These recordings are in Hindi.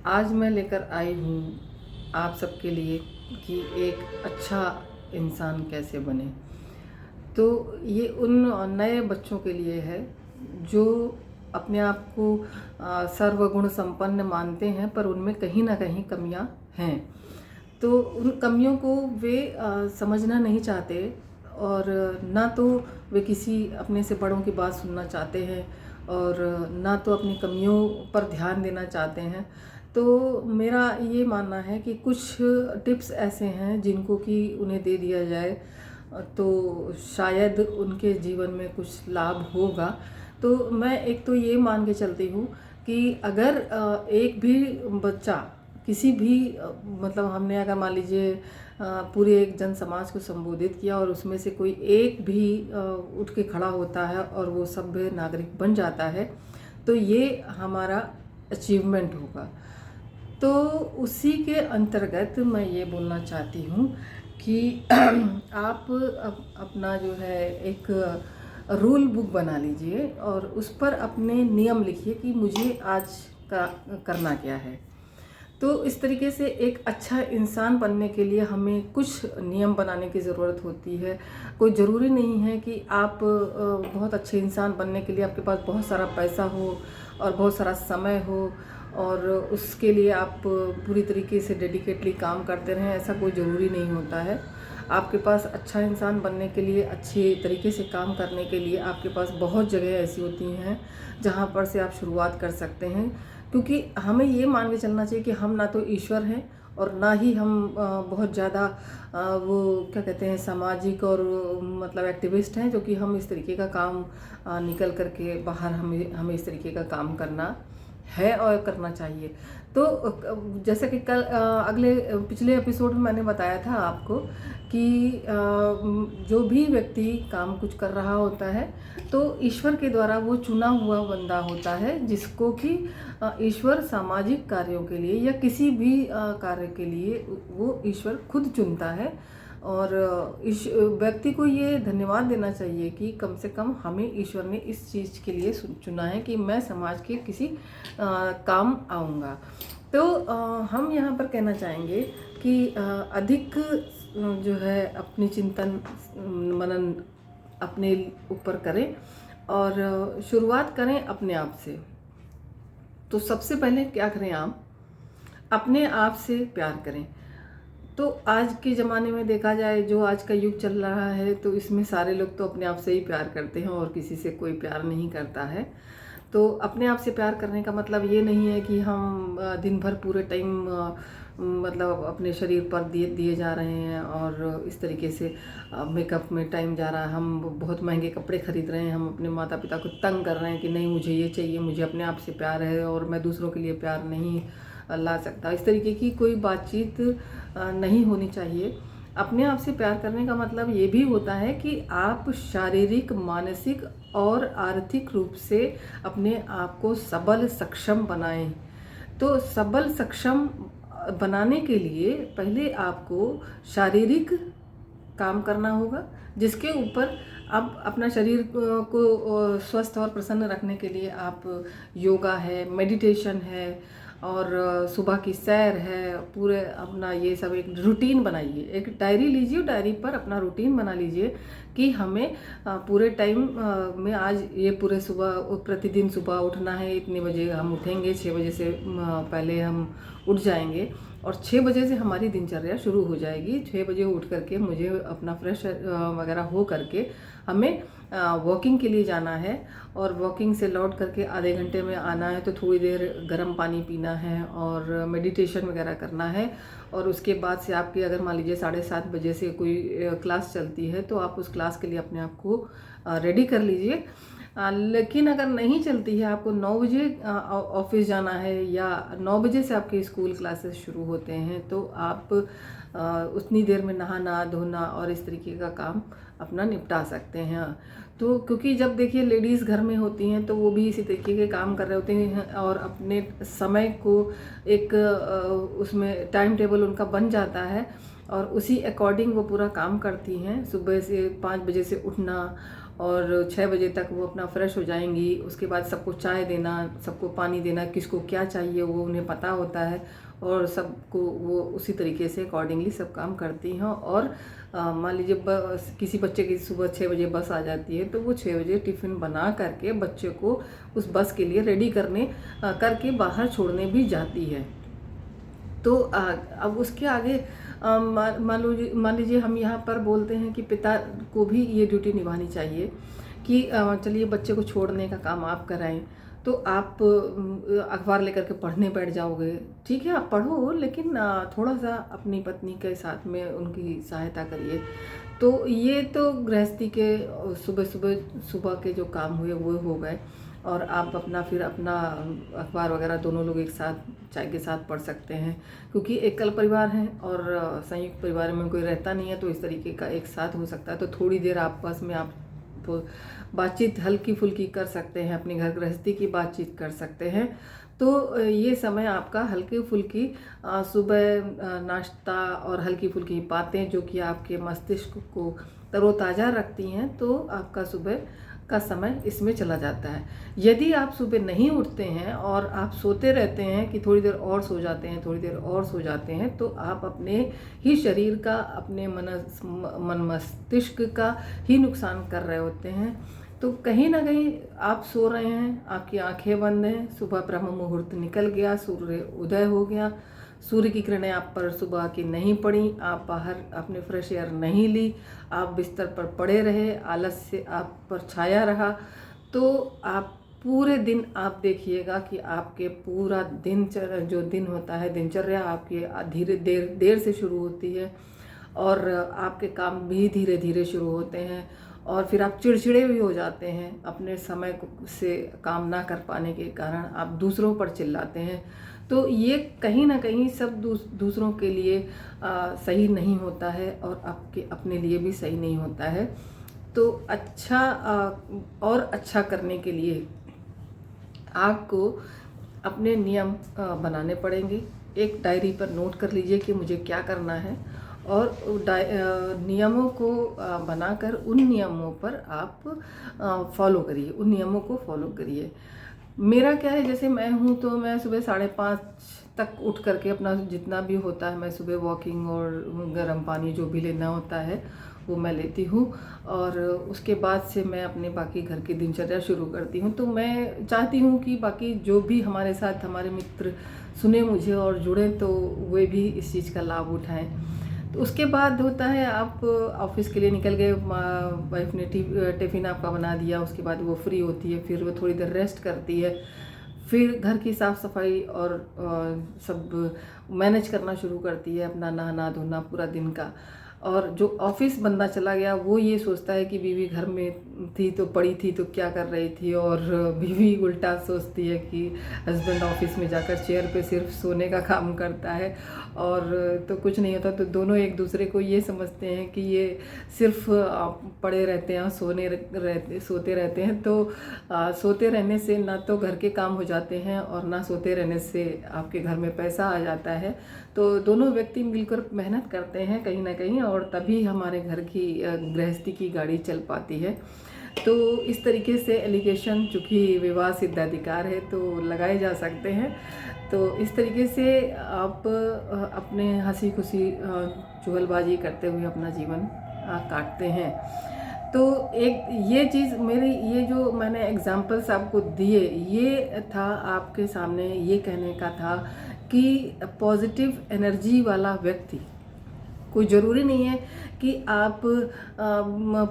आज मैं लेकर आई हूँ आप सबके लिए कि एक अच्छा इंसान कैसे बने। तो ये उन नए बच्चों के लिए है जो अपने आप को सर्वगुण संपन्न मानते हैं, पर उनमें कहीं ना कहीं कमियां हैं। तो उन कमियों को वे समझना नहीं चाहते, और ना तो वे किसी अपने से बड़ों की बात सुनना चाहते हैं, और ना तो अपनी कमियों पर ध्यान देना चाहते हैं। तो मेरा ये मानना है कि कुछ टिप्स ऐसे हैं जिनको कि उन्हें दे दिया जाए तो शायद उनके जीवन में कुछ लाभ होगा। तो मैं एक तो ये मान के चलती हूँ कि अगर एक भी बच्चा किसी भी मतलब हमने अगर मान लीजिए पूरे एक जन समाज को संबोधित किया और उसमें से कोई एक भी उठ के खड़ा होता है और वो सभ्य नागरिक बन जाता है, तो ये हमारा अचीवमेंट होगा। तो उसी के अंतर्गत मैं ये बोलना चाहती हूँ कि आप अपना जो है एक रूल बुक बना लीजिए और उस पर अपने नियम लिखिए कि मुझे आज का करना क्या है। तो इस तरीके से एक अच्छा इंसान बनने के लिए हमें कुछ नियम बनाने की ज़रूरत होती है। कोई ज़रूरी नहीं है कि आप बहुत अच्छे इंसान बनने के लिए आपके पास बहुत सारा पैसा हो और बहुत सारा समय हो और उसके लिए आप पूरी तरीके से डेडिकेटली काम करते रहें, ऐसा कोई ज़रूरी नहीं होता है। आपके पास अच्छा इंसान बनने के लिए, अच्छे तरीके से काम करने के लिए आपके पास बहुत जगह ऐसी होती हैं जहाँ पर से आप शुरुआत कर सकते हैं। क्योंकि हमें ये मान के चलना चाहिए कि हम ना तो ईश्वर हैं और ना ही हम बहुत ज़्यादा वो क्या कहते हैं सामाजिक और मतलब एक्टिविस्ट हैं, जो कि हम इस तरीके का काम निकल करके बाहर हमें हमें इस तरीके का काम करना है और करना चाहिए। तो जैसे कि कल पिछले एपिसोड में मैंने बताया था आपको कि जो भी व्यक्ति काम कुछ कर रहा होता है तो ईश्वर के द्वारा वो चुना हुआ बंदा होता है, जिसको कि ईश्वर सामाजिक कार्यों के लिए या किसी भी कार्य के लिए वो ईश्वर खुद चुनता है। और इस व्यक्ति को ये धन्यवाद देना चाहिए कि कम से कम हमें ईश्वर ने इस चीज़ के लिए चुना है कि मैं समाज के किसी काम आऊँगा। तो हम यहाँ पर कहना चाहेंगे कि अधिक जो है अपनी चिंतन मनन अपने ऊपर करें और शुरुआत करें अपने आप से। तो सबसे पहले क्या करें, आप अपने आप से प्यार करें। तो आज के ज़माने में देखा जाए, जो आज का युग चल रहा है, तो इसमें सारे लोग तो अपने आप से ही प्यार करते हैं और किसी से कोई प्यार नहीं करता है। तो अपने आप से प्यार करने का मतलब ये नहीं है कि हम दिन भर पूरे टाइम मतलब अपने शरीर पर दिए दिए जा रहे हैं और इस तरीके से मेकअप में टाइम जा रहा है, हम बहुत महंगे कपड़े खरीद रहे हैं, हम अपने माता पिता को तंग कर रहे हैं कि नहीं मुझे ये चाहिए, मुझे अपने आप से प्यार है और मैं दूसरों के लिए प्यार नहीं ला सकता। इस तरीके की कोई बातचीत नहीं होनी चाहिए। अपने आप से प्यार करने का मतलब ये भी होता है कि आप शारीरिक, मानसिक और आर्थिक रूप से अपने आप को सबल सक्षम बनाएं। तो सबल सक्षम बनाने के लिए पहले आपको शारीरिक काम करना होगा, जिसके ऊपर आप अपना शरीर को स्वस्थ और प्रसन्न रखने के लिए आप योगा है, मेडिटेशन है और सुबह की सैर है, पूरे अपना ये सब एक रूटीन बनाइए। एक डायरी लीजिए, डायरी पर अपना रूटीन बना लीजिए कि हमें पूरे टाइम में आज ये पूरे सुबह प्रतिदिन सुबह उठना है, इतने बजे हम उठेंगे, 6 बजे से पहले हम उठ जाएंगे और 6 बजे से हमारी दिनचर्या शुरू हो जाएगी। 6 बजे उठ करके मुझे अपना फ्रेश वगैरह हो करके हमें वॉकिंग के लिए जाना है और वॉकिंग से लौट करके आधे घंटे में आना है, तो थोड़ी देर गर्म पानी पीना है और मेडिटेशन वगैरह करना है। और उसके बाद से आपकी अगर मान लीजिए 7:30 बजे से कोई क्लास चलती है तो आप उस क्लास के लिए अपने आप को रेडी कर लीजिए। लेकिन अगर नहीं चलती है, आपको 9 बजे ऑफिस जाना है या 9 बजे से आपके स्कूल क्लासेस शुरू होते हैं, तो आप उतनी देर में नहाना धोना और इस तरीके का काम अपना निपटा सकते हैं। तो क्योंकि जब देखिए लेडीज़ घर में होती हैं तो वो भी इसी तरीके के काम कर रहे होते हैं और अपने समय को एक उसमें टाइम टेबल उनका बन जाता है और उसी अकॉर्डिंग वो पूरा काम करती हैं। सुबह से 5 बजे से उठना और 6 बजे तक वो अपना फ्रेश हो जाएंगी। उसके बाद सबको चाय देना, सबको पानी देना, किसको क्या चाहिए वो उन्हें पता होता है और सबको वो उसी तरीके से अकॉर्डिंगली सब काम करती हैं। और मान लीजिए किसी बच्चे की सुबह 6 बजे बस आ जाती है, तो वो 6 बजे टिफ़िन बना करके बच्चे को उस बस के लिए रेडी करके बाहर छोड़ने भी जाती है। तो अब उसके आगे मान लीजिए हम यहाँ पर बोलते हैं कि पिता को भी ये ड्यूटी निभानी चाहिए कि चलिए बच्चे को छोड़ने का काम आप कराएं। तो आप अखबार लेकर के पढ़ने बैठ जाओगे, ठीक है आप पढ़ो, लेकिन थोड़ा सा अपनी पत्नी के साथ में उनकी सहायता करिए। तो ये तो गृहस्थी के सुबह के जो काम हुए वो हो गए, और आप फिर अपना अखबार वगैरह दोनों लोग एक साथ चाय के साथ पढ़ सकते हैं। क्योंकि एकल परिवार है और संयुक्त परिवार में कोई रहता नहीं है, तो इस तरीके का एक साथ हो सकता है। तो थोड़ी देर आपस में आप तो बातचीत हल्की फुल्की कर सकते हैं, अपनी घर गृहस्थी की बातचीत कर सकते हैं। तो ये समय आपका हल्की फुल्की सुबह नाश्ता और हल्की फुल्की बातें जो कि आपके मस्तिष्क को तरोताज़ा रखती हैं, तो आपका सुबह का समय इसमें चला जाता है। यदि आप सुबह नहीं उठते हैं और आप सोते रहते हैं कि थोड़ी देर और सो जाते हैं, थोड़ी देर और सो जाते हैं, तो आप अपने ही शरीर का, अपने मन मस्तिष्क का ही नुकसान कर रहे होते हैं। तो कहीं ना कहीं आप सो रहे हैं, आपकी आंखें बंद हैं, सुबह ब्रह्म मुहूर्त निकल गया, सूर्य उदय हो गया, सूर्य की किरणें आप पर सुबह की नहीं पड़ी, आप बाहर अपने फ्रेश एयर नहीं ली, आप बिस्तर पर पड़े रहे, आलस से आप पर छाया रहा, तो आप पूरे दिन आप देखिएगा कि आपके पूरा जो दिन होता है, दिनचर्या आपकी धीरे देर से शुरू होती है और आपके काम भी धीरे धीरे शुरू होते हैं, और फिर आप चिड़चिड़े भी हो जाते हैं। अपने समय से काम ना कर पाने के कारण आप दूसरों पर चिल्लाते हैं। तो ये कहीं ना कहीं सब दूसरों के लिए सही नहीं होता है और आपके अपने लिए भी सही नहीं होता है। तो और अच्छा करने के लिए आपको अपने नियम बनाने पड़ेंगे। एक डायरी पर नोट कर लीजिए कि मुझे क्या करना है, और नियमों को बनाकर उन नियमों पर आप फॉलो करिए, उन नियमों को फॉलो करिए। मेरा क्या है, जैसे मैं हूँ तो मैं सुबह 5:30 तक उठ करके अपना जितना भी होता है, मैं सुबह वॉकिंग और गर्म पानी जो भी लेना होता है वो मैं लेती हूँ, और उसके बाद से मैं अपने बाकी घर की दिनचर्या शुरू करती हूँ। तो मैं चाहती हूँ कि बाकी जो भी हमारे साथ हमारे मित्र सुने मुझे और जुड़े, तो वे भी इस चीज़ का लाभ उठाएं। तो उसके बाद होता है, आप ऑफिस के लिए निकल गए, वाइफ ने टिफ़िन आपका बना दिया, उसके बाद वो फ्री होती है, फिर वो थोड़ी देर रेस्ट करती है, फिर घर की साफ़ सफाई और सब मैनेज करना शुरू करती है, अपना नहाना धोना पूरा दिन का। और जो ऑफिस बंदा चला गया वो ये सोचता है कि बीवी घर में थी तो पड़ी थी तो क्या कर रही थी, और बीवी उल्टा सोचती है कि हस्बैंड ऑफिस में जाकर चेयर पे सिर्फ सोने का काम करता है, और तो कुछ नहीं होता। तो दोनों एक दूसरे को ये समझते हैं कि ये सिर्फ पड़े रहते हैं, सोते रहते हैं। तो सोते रहने से ना तो घर के काम हो जाते हैं और ना सोते रहने से आपके घर में पैसा आ जाता है। तो दोनों व्यक्ति मिलकर मेहनत करते हैं कहीं ना कहीं, और तभी हमारे घर की गृहस्थी की गाड़ी चल पाती है। तो इस तरीके से एलिगेशन, चूँकि विवाह सिद्धाधिकार है, तो लगाए जा सकते हैं। तो इस तरीके से आप अपने हंसी खुशी चुगलबाजी करते हुए अपना जीवन काटते हैं। तो एक ये चीज़ ये जो मैंने एग्जांपल्स आपको दिए, ये था आपके सामने ये कहने का था कि पॉजिटिव एनर्जी वाला व्यक्ति, कोई ज़रूरी नहीं है कि आप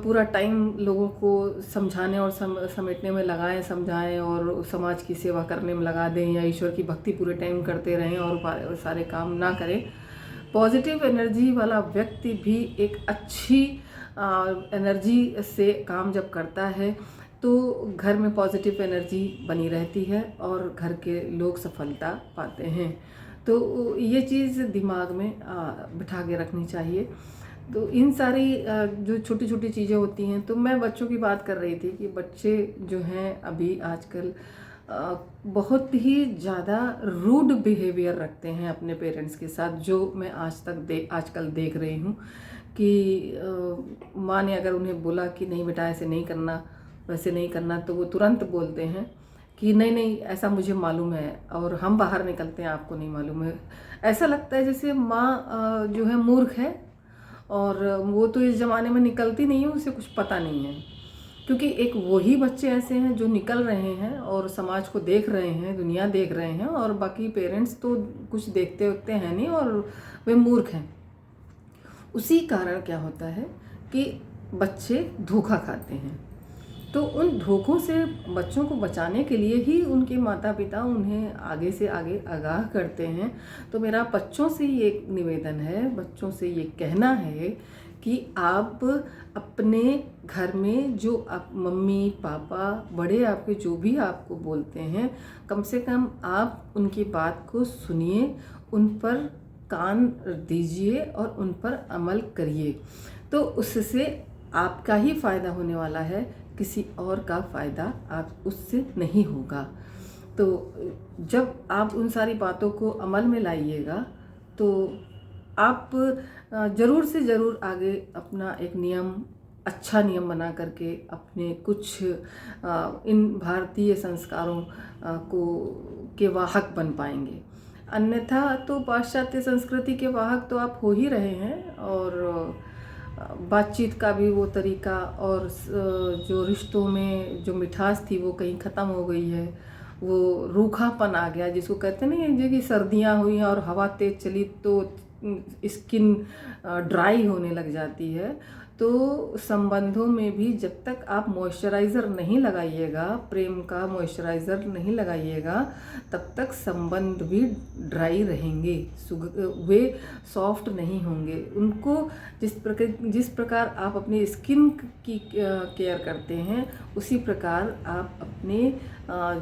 पूरा टाइम लोगों को समझाने और समेटने में लगाएं, समझाएं और समाज की सेवा करने में लगा दें, या ईश्वर की भक्ति पूरे टाइम करते रहें और सारे काम ना करें। पॉजिटिव एनर्जी वाला व्यक्ति भी एक अच्छी एनर्जी से काम जब करता है तो घर में पॉजिटिव एनर्जी बनी रहती है और घर के लोग सफलता पाते हैं। तो ये चीज़ दिमाग में बिठा के रखनी चाहिए। तो इन सारी जो छोटी छोटी चीज़ें होती हैं, तो मैं बच्चों की बात कर रही थी कि बच्चे जो हैं अभी आजकल बहुत ही ज़्यादा रूड बिहेवियर रखते हैं अपने पेरेंट्स के साथ, जो मैं आजकल देख रही हूँ कि माँ ने अगर उन्हें बोला कि नहीं बेटा ऐसे नहीं करना, वैसे नहीं करना, तो वो तुरंत बोलते हैं कि नहीं नहीं ऐसा मुझे मालूम है, और हम बाहर निकलते हैं आपको नहीं मालूम है। ऐसा लगता है जैसे माँ जो है मूर्ख है, और वो तो इस ज़माने में निकलती नहीं है, उसे कुछ पता नहीं है। क्योंकि एक वही बच्चे ऐसे हैं जो निकल रहे हैं और समाज को देख रहे हैं, दुनिया देख रहे हैं, और बाकी पेरेंट्स तो कुछ देखते वखते हैं नहीं, और वे मूर्ख हैं। उसी कारण क्या होता है कि बच्चे धोखा खाते हैं। तो उन धोखों से बच्चों को बचाने के लिए ही उनके माता पिता उन्हें आगे से आगे आगाह करते हैं। तो मेरा बच्चों से ये निवेदन है, बच्चों से ये कहना है कि आप अपने घर में जो आप मम्मी पापा बड़े आपके जो भी आपको बोलते हैं, कम से कम आप उनकी बात को सुनिए, उन पर कान दीजिए और उन पर अमल करिए। तो उससे आपका ही फ़ायदा होने वाला है, किसी और का फ़ायदा आप उससे नहीं होगा। तो जब आप उन सारी बातों को अमल में लाइएगा तो आप ज़रूर से ज़रूर आगे अपना एक नियम, अच्छा नियम बना करके अपने कुछ इन भारतीय संस्कारों को के वाहक बन पाएंगे। अन्यथा तो पाश्चात्य संस्कृति के वाहक तो आप हो ही रहे हैं, और बातचीत का भी वो तरीका और जो रिश्तों में जो मिठास थी वो कहीं ख़त्म हो गई है। वो रूखापन आ गया, जिसको कहते हैं ना, कि सर्दियाँ हुई और हवा तेज़ चली तो स्किन ड्राई होने लग जाती है। तो संबंधों में भी जब तक आप मॉइस्चराइज़र नहीं लगाइएगा, प्रेम का मॉइस्चराइज़र नहीं लगाइएगा, तब तक संबंध भी ड्राई रहेंगे, वे सॉफ्ट नहीं होंगे। उनको जिस प्रकार आप अपनी स्किन की केयर करते हैं, उसी प्रकार आप अपने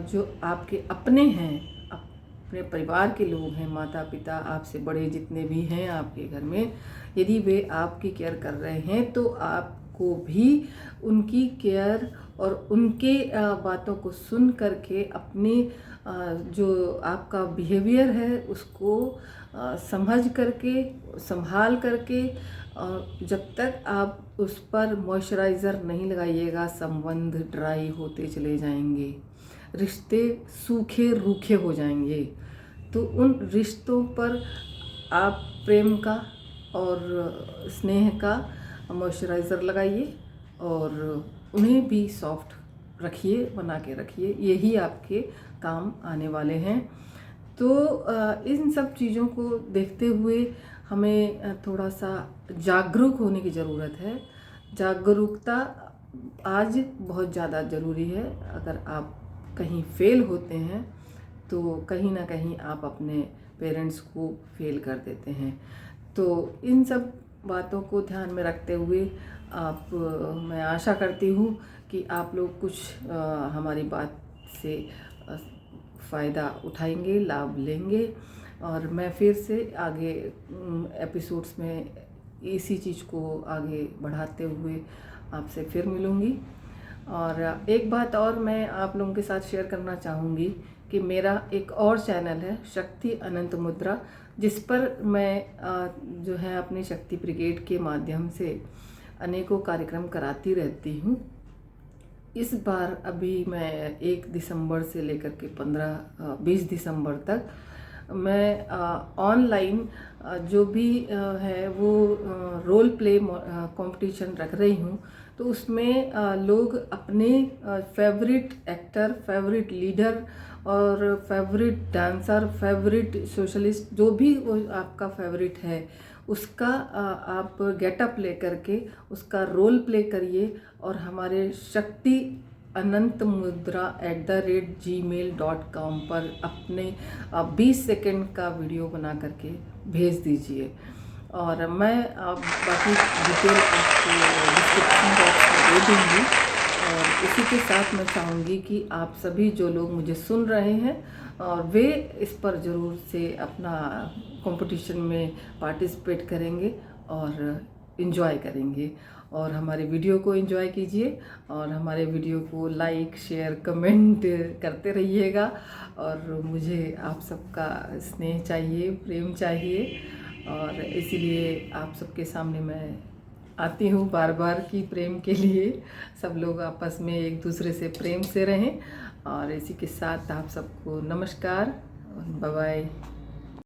जो आपके अपने हैं, अपने परिवार के लोग हैं, माता पिता, आपसे बड़े जितने भी हैं आपके घर में, यदि वे आपकी केयर कर रहे हैं तो आपको भी उनकी केयर और उनके बातों को सुन करके अपने जो आपका बिहेवियर है उसको समझ करके, संभाल करके, और जब तक आप उस पर मॉइस्चराइज़र नहीं लगाइएगा, संबंध ड्राई होते चले जाएंगे, रिश्ते सूखे रूखे हो जाएंगे। तो उन रिश्तों पर आप प्रेम का और स्नेह का मॉइस्चराइज़र लगाइए और उन्हें भी सॉफ्ट रखिए, बना के रखिए, यही आपके काम आने वाले हैं। तो इन सब चीज़ों को देखते हुए हमें थोड़ा सा जागरूक होने की ज़रूरत है। जागरूकता आज बहुत ज़्यादा ज़रूरी है। अगर आप कहीं फेल होते हैं तो कहीं ना कहीं आप अपने पेरेंट्स को फेल कर देते हैं। तो इन सब बातों को ध्यान में रखते हुए मैं आशा करती हूँ कि आप लोग कुछ हमारी बात से फ़ायदा उठाएंगे, लाभ लेंगे, और मैं फिर से आगे एपिसोड्स में इसी चीज़ को आगे बढ़ाते हुए आपसे फिर मिलूँगी। और एक बात और मैं आप लोगों के साथ शेयर करना चाहूँगी कि मेरा एक और चैनल है, शक्ति अनंत मुद्रा, जिस पर मैं जो है अपनी शक्ति ब्रिगेड के माध्यम से अनेकों कार्यक्रम कराती रहती हूँ। इस बार अभी मैं 1 दिसंबर से लेकर के 20 दिसंबर तक मैं ऑनलाइन जो भी है वो रोल प्ले कंपटीशन रख रही हूँ। तो उसमें लोग अपने फेवरेट एक्टर, फेवरेट लीडर और फेवरेट डांसर, फेवरेट सोशलिस्ट, जो भी वो आपका फेवरेट है, उसका आप गेटअप ले करके उसका रोल प्ले करिए और हमारे शक्ति अनंत मुद्रा @gmail.com पर अपने 20 सेकंड का वीडियो बना करके भेज दीजिए। और मैं बाकी डिटेल आपको डिस्क्रिप्शन बॉक्स में दे दूँगी। और इसी के साथ मैं चाहूँगी कि आप सभी जो लोग मुझे सुन रहे हैं और वे इस पर ज़रूर से अपना कंपटीशन में पार्टिसिपेट करेंगे और इन्जॉय करेंगे, और हमारे वीडियो को एंजॉय कीजिए और हमारे वीडियो को लाइक, शेयर, कमेंट करते रहिएगा। और मुझे आप सबका स्नेह चाहिए, प्रेम चाहिए, और इसीलिए आप सबके सामने मैं आती हूँ बार बार कि प्रेम के लिए सब लोग आपस में एक दूसरे से प्रेम से रहें। और इसी के साथ आप सबको नमस्कार, बाय बाय।